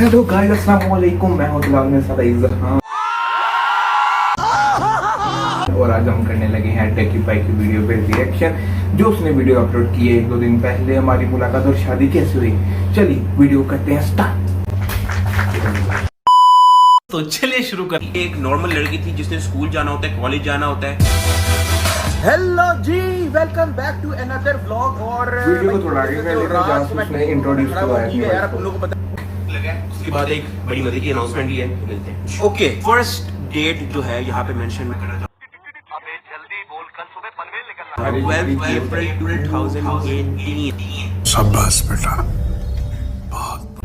Hello guys, अस्सलाम वालेकुम। मैं हूं तुलाल में सादा इज्जत खान और आज हम करने लगे हैं टेकी पाई की वीडियो पे रिएक्शन। जो उसने वीडियो अपलोड की है 1-2 दिन पहले, हमारी मुलाकात और शादी कैसे हुई। चलिए वीडियो करते हैं स्टार्ट। तो चलिए शुरू कर। एक नॉर्मल लड़की थी जिसने स्कूल जाना होता है, कॉलेज जाना होता है। हेलो जी, welcome back to another vlog. और वीडियो को थोड़ा आगे कर लेते हैं जहां से उसने इंट्रोड्यूस किया है यार, अपन लोगों को पता लगा। उसके बाद एक बड़ी मजे की अनाउंसमेंट भी है, मिलते हैं। ओके, फर्स्ट डेट जो है यहाँ पे मेंशन मैं करना चाहूँ। 12 अप्रैल 2018। शाबाश बेटा।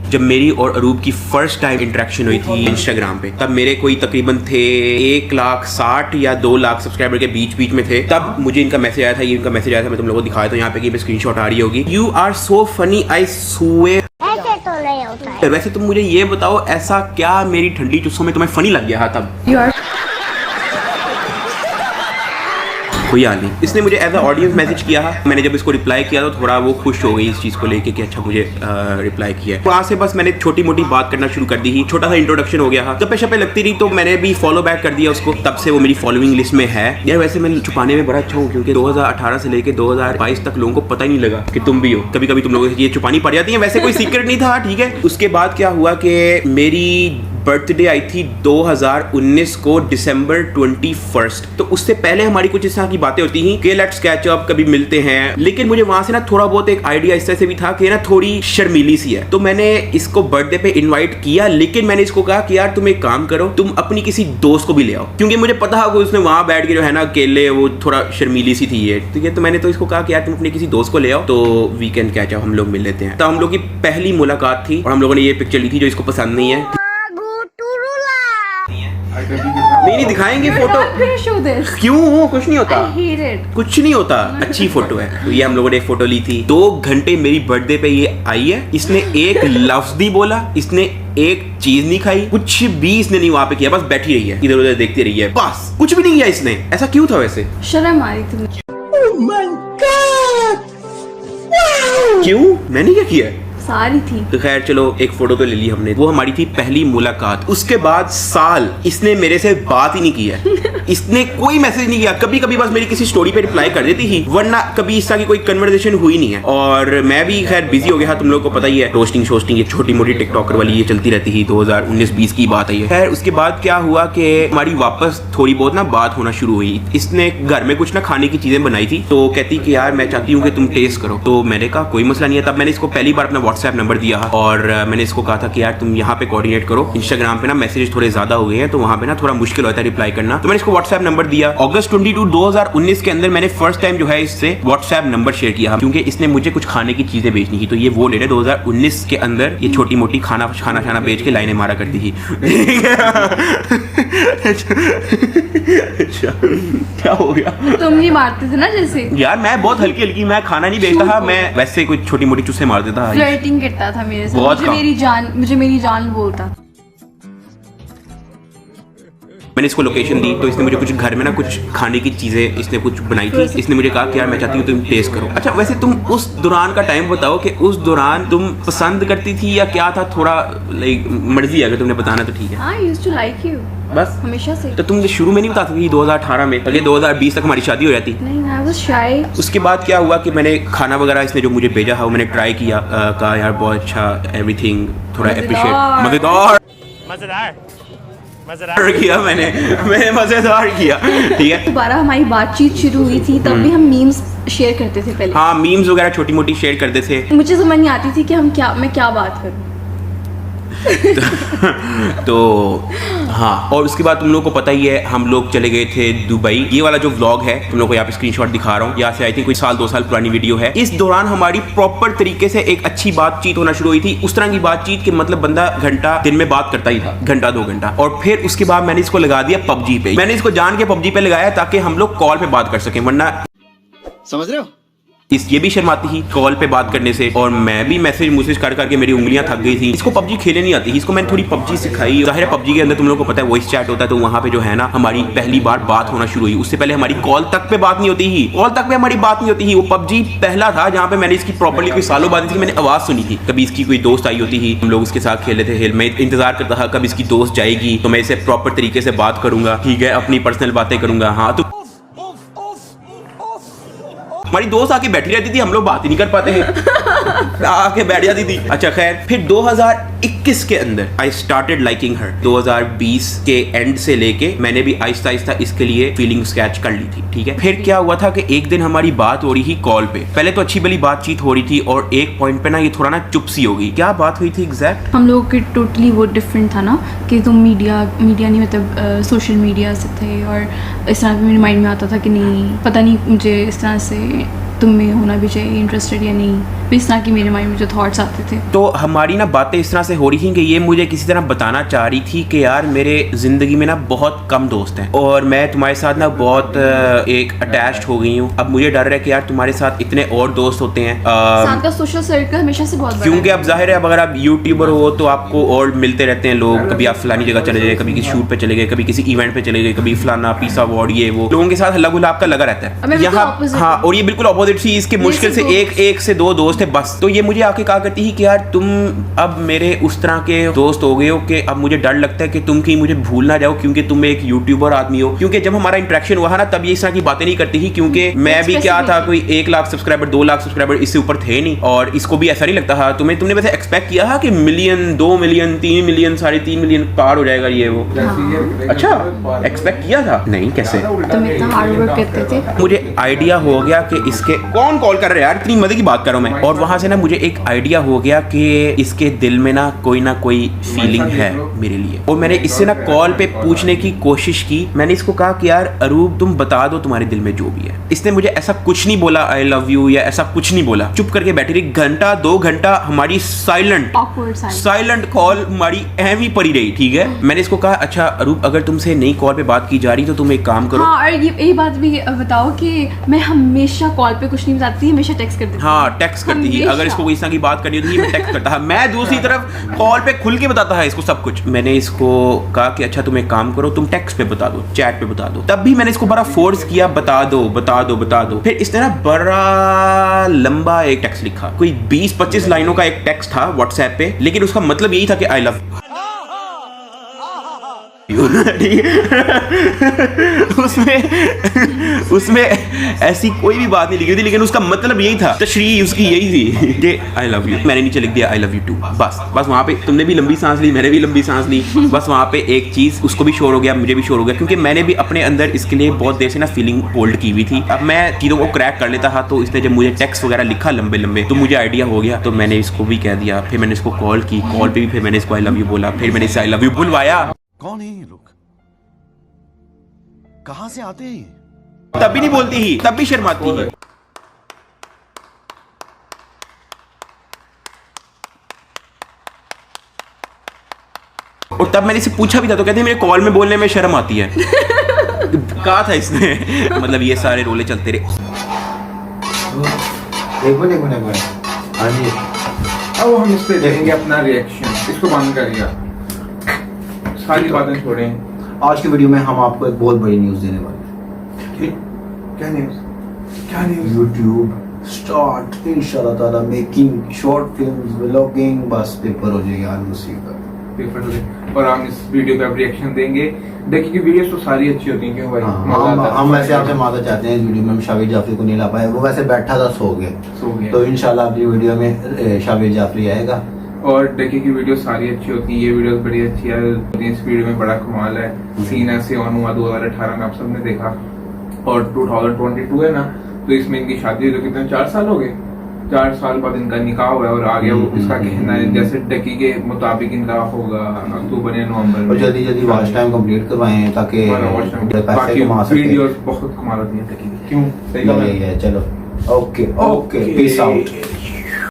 जब मेरी और अरूब की फर्स्ट टाइम इंटरेक्शन हुई थी इंस्टाग्राम पे, तब मेरे कोई तकरीबन थे 1,60,000 या 2 लाख सब्सक्राइबर के बीच में थे। तब मुझे इनका मैसेज आया था, ये इनका मैसेज आया था, मैं तुम लोगों को दिखाया था यहाँ पे कि स्क्रीनशॉट आ रही होगी। You are so funny, I swear. ऐसे तो नहीं होता है। वैसे तुम मुझे ये बताओ, ऐसा क्या मेरी ठंडी चुस्सों में तुम्हें फनी लग गया था तब? कोई हाल नहीं। इसने मुझे एज अ ऑडियंस मैसेज किया है। मैंने जब इसको रिप्लाई किया तो थोड़ा वो खुश हो गई इस चीज़ को लेके कि अच्छा मुझे रिप्लाई किया है। वहाँ से बस मैंने छोटी मोटी बात करना शुरू कर दी ही। छोटा सा इंट्रोडक्शन हो गया था, गप्पे शप्पे लगती रही, तो मैंने भी फॉलो बैक कर दिया उसको। तब से वो मेरी फॉलोइंग लिस्ट में है यार। वैसे मैं छुपाने में बड़ा अच्छा हूँ क्योंकि 2018 से लेकर 2022 तक लोगों को पता ही नहीं लगा कि तुम भी हो। कभी कभी तुम लोगों से ये छुपानी पड़ जाती है, वैसे कोई सीक्रेट नहीं था, ठीक है। उसके बाद क्या हुआ कि मेरी बर्थडे आई थी 2019 को दिसंबर 21। तो उससे पहले हमारी कुछ इस तरह की बातें होती थी कि लेट्स कैच अप, कभी मिलते हैं। लेकिन मुझे वहां से ना थोड़ा बहुत एक आइडिया इस तरह से भी था कि ना थोड़ी शर्मीली सी है। तो मैंने इसको बर्थडे पे इनवाइट किया, लेकिन मैंने इसको कहा कि यार तुम एक काम करो, तुम अपनी किसी दोस्त को भी ले आओ, क्योंकि मुझे पता है कि उसने वहां बैठ के जो है ना अकेले, वो थोड़ा शर्मीली सी थी ये, ठीक है। तो मैंने तो इसको कहा कि यार तुम अपनी किसी दोस्त को ले आओ, तो वीकेंड कैच अप हम लोग मिल लेते हैं। तो हम लोग की पहली मुलाकात थी और हम लोगों ने ये पिक्चर ली थी जो इसको पसंद नहीं है। नहीं दिखाएंगे फोटो। क्यों? कुछ नहीं होता, कुछ नहीं होता, अच्छी फोटो है। तो ये हम लोगों ने एक फोटो ली थी। 2 घंटे मेरी बर्थडे पे ये आई है। इसने एक लफ्ज नहीं बोला, इसने एक चीज नहीं खाई, कुछ भी इसने नहीं वहां पे किया, बस बैठी रही है, इधर उधर देखती रही है, बस कुछ भी नहीं किया इसने। ऐसा क्यों था वैसे? शर्म आ रही थी। Oh my God! क्यों? मैंने क्या किया? सारी थी। तो खैर चलो, एक फोटो तो ले ली हमने। वो हमारी थी पहली मुलाकात। उसके बाद साल इसने मेरे से बात ही नहीं की है। इसने कोई मैसेज नहीं किया। कभी कभी बस मेरी किसी स्टोरी पे रिप्लाई कर देती थी, वरना कभी इस तरह की कोई कन्वर्सेशन हुई नहीं है। और मैं भी खैर बिजी हो गया था, तुम लोगों को पता ही है, रोस्टिंग शोस्टिंग, ये छोटी मोटी टिकटॉकर वाली ये चलती रहती थी। 2019-20 की बात है ये। खैर उसके बाद क्या हुआ कि हमारी वापस थोड़ी बहुत ना बात होना शुरू हुई। इसने घर में कुछ ना खाने की चीजें बनाई थी, तो कहती कि यार मैं चाहती हूँ कि तुम टेस्ट करो। तो मैंने कहा कोई मसला नहीं है। तब मैंने इसको पहली बार अपना व्हाट्सएप नंबर दिया और मैंने इसको कहा था कि यार तुम यहाँ पे कोऑर्डिनेट करो। इंस्टाग्राम पे ना मैसेज थोड़े ज्यादा हो गए हैं, तो वहाँ पे ना थोड़ा मुश्किल होता है रिप्लाई करना। तो मैंने इसको व्हाट्सएप नंबर दिया। अगस्त 22, 2019 के अंदर मैंने फर्स्ट टाइम जो है इससे व्हाट्सएप नंबर शेयर किया, क्योंकि इसने मुझे कुछ खाने की चीजें बेचनी थी। तो ये वो लेने 2019 के अंदर ये छोटी मोटी खाना बेच के लाइनें मारा करती थी। अच्छा क्या हो गया? तुम नहीं मारते थे ना जैसे? यार मैं बहुत हल्की हल्की, मैं खाना नहीं बेचता था, मैं वैसे कोई छोटी मोटी चुस्से मार देता था। फ्लर्टिंग करता था मेरे साथ। बहुत मुझे मेरी जान बोलता। मैंने इसको लोकेशन दी, तो इसने मुझे कुछ घर में ना कुछ खाने की चीजें इसने कुछ बनाई थी। इसने मुझे कहा कि यार मैं चाहती हूँ तुम टेस्ट करो। अच्छा वैसे तुम उस दौरान का टाइम बताओ कि उस दौरान तुम पसंद करती थी या क्या था? थोड़ा लाइक मर्जी है, अगर तुमने बताना तो ठीक है। I used to like you. बस हमेशा से। तो तुम शुरू में नहीं बता सकती 2018 में, अगले 2020 तक हमारी शादी हो जाती। नहीं, I was shy. उसके बाद क्या हुआ कि मैंने खाना वगैरह इसने जो मुझे भेजा है मैंने ट्राई किया, कहा यार बहुत अच्छा, एवरीथिंग थोड़ा अप्रिशिएट, मजेदार किया मैंने मजेदार किया, ठीक है। दोबारा हमारी बातचीत शुरू हुई थी, तब भी हम मीम्स शेयर करते थे पहले। हाँ, मीम्स वगैरह छोटी मोटी शेयर करते थे। मुझे समझ नहीं आती थी कि मैं क्या बात करूं। तो हाँ, और उसके बाद तुम लोग को पता ही है हम लोग चले गए थे दुबई। ये वाला जो व्लॉग है तुम लोग को यहाँ पे स्क्रीनशॉट दिखा रहा हूँ, यहाँ से आई थिंक कोई 2 साल पुरानी वीडियो है। इस दौरान हमारी प्रॉपर तरीके से एक अच्छी बातचीत होना शुरू हुई थी। उस तरह की बातचीत कि मतलब बंदा घंटा दिन में बात करता ही था, घंटा 2 घंटा। और फिर उसके बाद मैंने इसको लगा दिया पबजी पे। मैंने इसको जान के पबजी पे लगाया ताकि हम लोग कॉल पे बात कर सकें, वरना समझ रहे हो इस ये भी शर्माती थी कॉल पे बात करने से, और मैं भी मैसेज कर करके मेरी उंगलियां थक गई थी। इसको पबजी खेलने नहीं आती, इसको मैंने थोड़ी पबजी सिखाई। जाहिर है पबजी के अंदर तुम लोगों को पता है वॉइस चैट होता है, तो वहां पे जो है ना हमारी पहली बार बात होना शुरू हुई। उससे पहले हमारी कॉल तक पे बात नहीं होती थी, कॉल तक पे हमारी बात नहीं होती थी। वो पबजी पहला था जहाँ पे मैंने इसकी प्रॉपर्ली कोई सालों बाद इसकी मैंने आवाज सुनी थी। कभी इसकी कोई दोस्त आई होती थी, हम लोग उसके साथ खेल रहे थे, मैं इंतजार करता था कब इसकी दोस्त जाएगी तो मैं इसे प्रॉपर तरीके से बात करूंगा, ठीक है, अपनी पर्सनल बातें करूंगा। हाँ तो हमारी दोस्त आके बैठी रहती थी, हम लोग बात ही नहीं कर पाते हैं आके बैठ जाती थी। अच्छा खैर, फिर 2021 के अंदर आई स्टार्टेड लाइकिंग हर। 2020 के एंड से लेके मैंने भी आहिस्ता आहिस्ता इसके लिए फीलिंग स्केच कर ली थी, ठीक है। फिर क्या हुआ था कि एक दिन हमारी बात हो रही थी कॉल पे। पहले तो अच्छी भली बातचीत हो रही थी और एक पॉइंट पे ना ये थोड़ा ना चुप सी हो गई। क्या बात हुई थी एग्जैक्ट? हम लोगों के टोटली वो डिफरेंट था ना कि तुम मीडिया नहीं मतलब सोशल मीडिया से थे, और इस तरह मेरे माइंड में आता था कि नहीं पता नहीं मुझे इस तरह से तुम में होना भी चाहिए इंटरेस्टेड या नहीं, इस तरह की मेरे माइंड में जो थॉट्स आते थे। तो हमारी ना बातें इस तरह से हो रही थी कि ये मुझे किसी तरह बताना चाह रही थी कि यार मेरे ज़िंदगी में ना बहुत कम दोस्त हैं और मैं तुम्हारे साथ ना बहुत एक अटैच्ड हो गई हूँ। अब मुझे डर है कि यार तुम्हारे साथ इतने और दोस्त होते हैं, साथ का सोशल सर्कल हमेशा से बहुत बड़ा है। क्योंकि अब जाहिर है अब अगर आप यूट्यूबर हो तो आपको और मिलते रहते हैं लोग। कभी आप फलानी जगह चले गए, कभी किसी शूट पे चले गए, कभी किसी इवेंट पे चले गए, कभी फलाना पिज़्ज़ा अवार्ड ये वो, लोगों के साथ हल्ला गुलाब का लगा रहता है यहाँ। हाँ, और ये बिल्कुल अपोजिट थी, इसके मुश्किल से एक से दो दोस्त है बस। तो ये मुझे आके कहा करती थी कि यार तुम अब मेरे उस तरह के दोस्त हो गए हो कि अब मुझे डर लगता है कि तुम कहीं मुझे भूल ना जाओ, क्योंकि तुम एक यूट्यूबर आदमी हो। क्योंकि जब हमारा इंटरेक्शन हुआ ना तब ये इस तरह की बातें नहीं करती थी, क्योंकि मैं भी क्या था कोई 1 लाख सब्सक्राइबर 2 लाख सब्सक्राइबर इससे ऊपर थे नहीं, और इसको भी ऐसा नहीं लगता था। तुमने वैसे एक्सपेक्ट किया था कि मिलियन 2 मिलियन 3 मिलियन 3.5 मिलियन पार हो जाएगा ये वो? अच्छा एक्सपेक्ट किया था? नहीं, कैसे? तुम इतना हार्ड वर्क करते थे। मुझे आइडिया हो गया कि इसके कौन कॉल कर रहे हैं यार, इतनी मजे की बात कर रहा हूं मैं। और वहां से ना मुझे एक आइडिया हो गया कि इसके दिल में ना कोई फीलिंग है मेरे लिए। और मैंने इससे ना कॉल पे पूछने की कोशिश की। मैंने इसको कहा कि यार अरूब तुम बता दो तुम्हारे दिल में जो भी है। इसने मुझे ऐसा कुछ नहीं बोला आई लव यू या ऐसा कुछ नहीं बोला, चुप करके बैठी रही। घंटा 2 घंटा हमारी साइलेंट कॉल हमारी अहम ही पड़ी रही, ठीक है। मैंने इसको कहा अच्छा अरूब अगर तुमसे नई कॉल पे बात की जा रही तो तुम एक काम करो। हाँ, और ये बात भी बताओ कि मैं हमेशा कॉल पे कुछ नहीं बताती, हमेशा टेक्स्ट करती थी। हाँ टेक्स्ट करती थी, अगर इसको कोई इस तरह की बात करनी होती मैं टेक्स्ट करता था। मैं दूसरी तरफ कॉल पे खुल के बताता है इसको सब कुछ। मैंने इसको कहा कि अच्छा तुम एक काम करो, तुम टेक्स्ट पे बता दो, चैट पे बता दो। तब भी मैंने इसको बड़ा फोर्स किया, बता दो। फिर इसने ना बड़ा लंबा एक टेक्स्ट लिखा, कोई 20-25 लाइनों का एक टेक्स्ट था व्हाट्सएप पे, लेकिन उसका मतलब यही था कि आई लव उसमें ऐसी कोई भी बात नहीं लिखी थी, लेकिन उसका मतलब यही था, तशरीह उसकी यही थी कि आई लव यू। मैंने नीचे लिख दिया आई लव यू टू। बस वहां पे तुमने भी लंबी सांस ली, मैंने भी लंबी सांस ली। बस वहां पे एक चीज उसको भी शोर हो गया, मुझे भी शोर हो गया, क्योंकि मैंने भी अपने अंदर इसके लिए बहुत देर से ना फीलिंग होल्ड की हुई थी। अब मैं चीजों को क्रैक कर लेता था, तो इसने जब मुझे टेक्स्ट वगैरह लिखा लंबे तो मुझे आइडिया हो गया, तो मैंने इसको भी कह दिया। फिर मैंने इसको कॉल की, कॉल पे भी फिर मैंने इसको आई लव यू बोला, फिर मैंने इसे आई लव यू बुलवाया। कौन है ये लोग? कहां से आते हैं? तब भी नहीं बोलती ही, तब भी शर्माती है। और तब मैंने इसे पूछा भी था तो कहते मेरे कॉल में बोलने में शर्म आती है। कहा था इसने मतलब ये सारे रोले चलते रहे। एक मिनट हाँ जी, अब हम इस पे देंगे अपना रिएक्शन। इसको बंद करिए, सारी बातें छोड़ें। आज की वीडियो में हम आपको एक बहुत बड़ी न्यूज़ देने वाले हैं। क्या न्यूज़? यूट्यूब स्टार्ट इंशाल्लाह ताला मेकिंग शॉर्ट फिल्म्स, व्लॉगिंग, बस पेपर हो जाएगा आज उसी का पेपर हो जाए। और हम इस वीडियो पे अब रिएक्शन देंगे। देखिए कि वीडियोस तो सारी अच्छी होती हैं, क्यों भाई? हम वैसे आपसे माफी चाहते हैं, इस वीडियो में हम शाबिर जाफरी को नहीं ला पाए, वो वैसे बैठा था सो गया। तो इंशाल्लाह अगली वीडियो में शाबिर जाफरी आएगा। और देखिए कि वीडियो सारी अच्छी होती है, ये वीडियो बड़ी अच्छी है। इस वीडियो में बड़ा कमाल है, सीन ऐसे ऑन हुआ 2018 में, आप सबने देखा, और 2022 है ना, तो इसमें इनकी शादी तो कितने 4 साल हो गए। 4 साल बाद इनका निकाह हुआ है, और आगे वो इसका कहना है जैसे डकी के मुताबिक इनका होगा अक्टूबर या नवंबर में। और जल्दी वॉच टाइम कंप्लीट करवाएं ताकि पैसे कमा सकें। वीडियोस बहुत कमाल होती हैं डकी की, क्यों? सही है। चलो ओके पीस आउट।